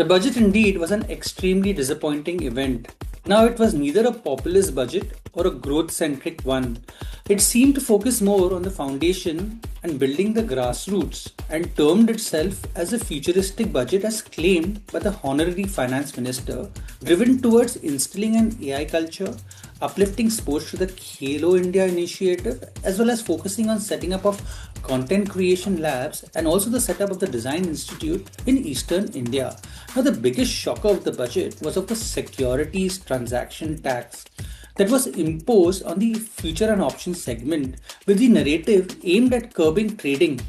The budget indeed was an extremely disappointing event. Now, it was neither a populist budget or a growth centric one. It seemed to focus more on the foundation and building the grassroots and termed itself as a futuristic budget as claimed by the honorary finance minister, driven towards instilling an AI culture, uplifting sports to the Khelo India initiative, as well as focusing on setting up of content creation labs and also the setup of the Design Institute in Eastern India. Now, the biggest shocker of the budget was of the securities transaction tax that was imposed on the future and options segment with the narrative aimed at curbing trading.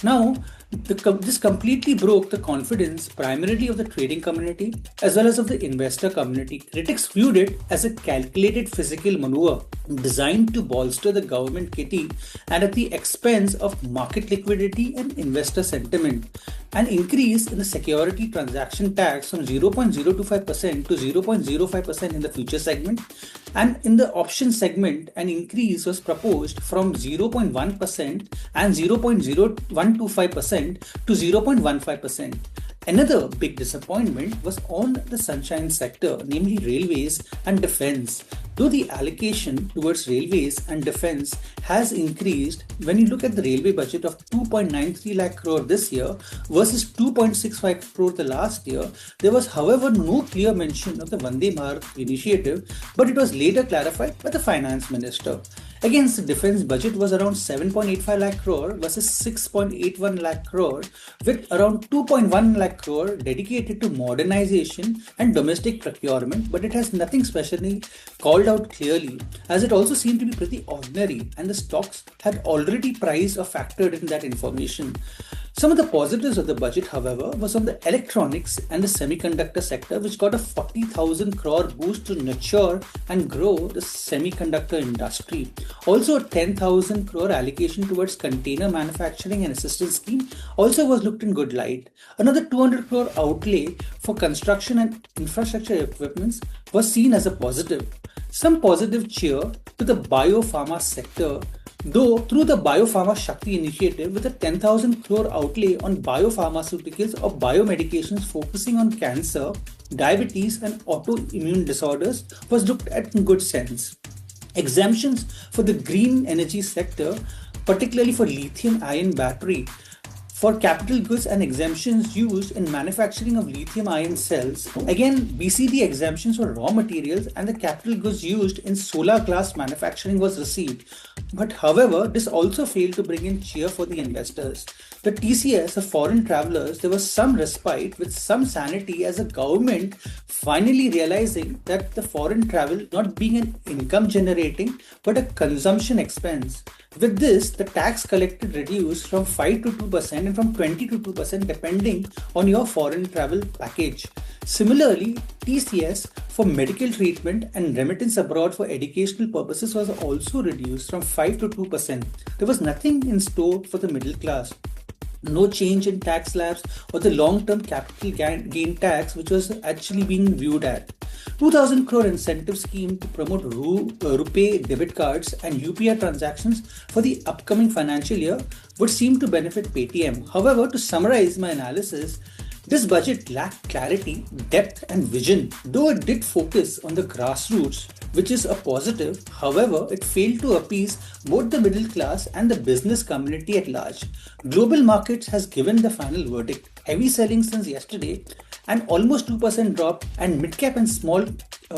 Now, this completely broke the confidence primarily of the trading community as well as of the investor community. Critics viewed it as a calculated physical maneuver designed to bolster the government kitty and at the expense of market liquidity and investor sentiment. An increase in the security transaction tax from 0.025% to 0.05% in the future segment, and in the option segment, an increase was proposed from 0.1% and 0.0125% to 0.15%. Another big disappointment was on the sunshine sector, namely railways and defense. Though the allocation towards railways and defense has increased, when you look at the railway budget of 2.93 lakh crore this year versus 2.65 crore the last year, there was, however, no clear mention of the Vande Bharat initiative, but it was later clarified by the finance minister. Against the defense budget was around 7.85 lakh crore versus 6.81 lakh crore, with around 2.1 lakh crore dedicated to modernization and domestic procurement, but it has nothing specially called out clearly, as it also seemed to be pretty ordinary and the stocks had already priced or factored in that information. Some of the positives of the budget, however, was on the electronics and the semiconductor sector, which got a 40,000 crore boost to nurture and grow the semiconductor industry. Also, a 10,000 crore allocation towards container manufacturing and assistance scheme also was looked in good light. Another 200 crore outlay for construction and infrastructure equipments was seen as a positive. Some positive cheer to the biopharma sector, though through the Biopharma Shakti initiative with a 10,000 crore outlay on biopharmaceuticals or biomedications focusing on cancer, diabetes and autoimmune disorders was looked at in good sense. Exemptions for the green energy sector, particularly for lithium-ion battery, for capital goods and exemptions used in manufacturing of lithium-ion cells. Again, BCD exemptions for raw materials and the capital goods used in solar glass manufacturing was received. But however, this also failed to bring in cheer for the investors. The TCS of foreign travelers, there was some respite with some sanity as a government finally realizing that the foreign travel not being an income generating but a consumption expense. With this, the tax collected reduced from 5 to 2% and from 20 to 2% depending on your foreign travel package. Similarly, TCS for medical treatment and remittance abroad for educational purposes was also reduced from 5 to 2%. There was nothing in store for the middle class. No change in tax slabs or the long-term capital gain tax, which was actually being viewed at. 2,000 crore incentive scheme to promote RuPay debit cards and UPI transactions for the upcoming financial year would seem to benefit Paytm. However, to summarize my analysis, this budget lacked clarity, depth and vision. Though it did focus on the grassroots, which is a positive, however, it failed to appease both the middle class and the business community at large. Global markets has given the final verdict. Heavy selling since yesterday and almost 2% drop, and mid-cap and small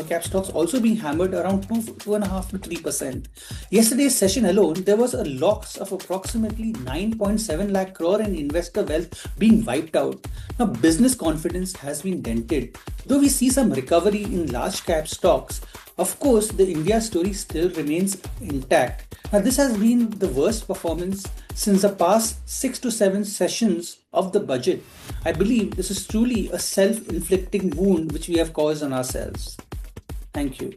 cap stocks also being hammered around 2.5 to 3%. Yesterday's session alone, there was a loss of approximately 9.7 lakh crore in investor wealth being wiped out. Now, business confidence has been dented. Though we see some recovery in large cap stocks, of course, the India story still remains intact. Now, this has been the worst performance since the past 6 to 7 sessions of the budget. I believe this is truly a self-inflicting wound which we have caused on ourselves. Thank you.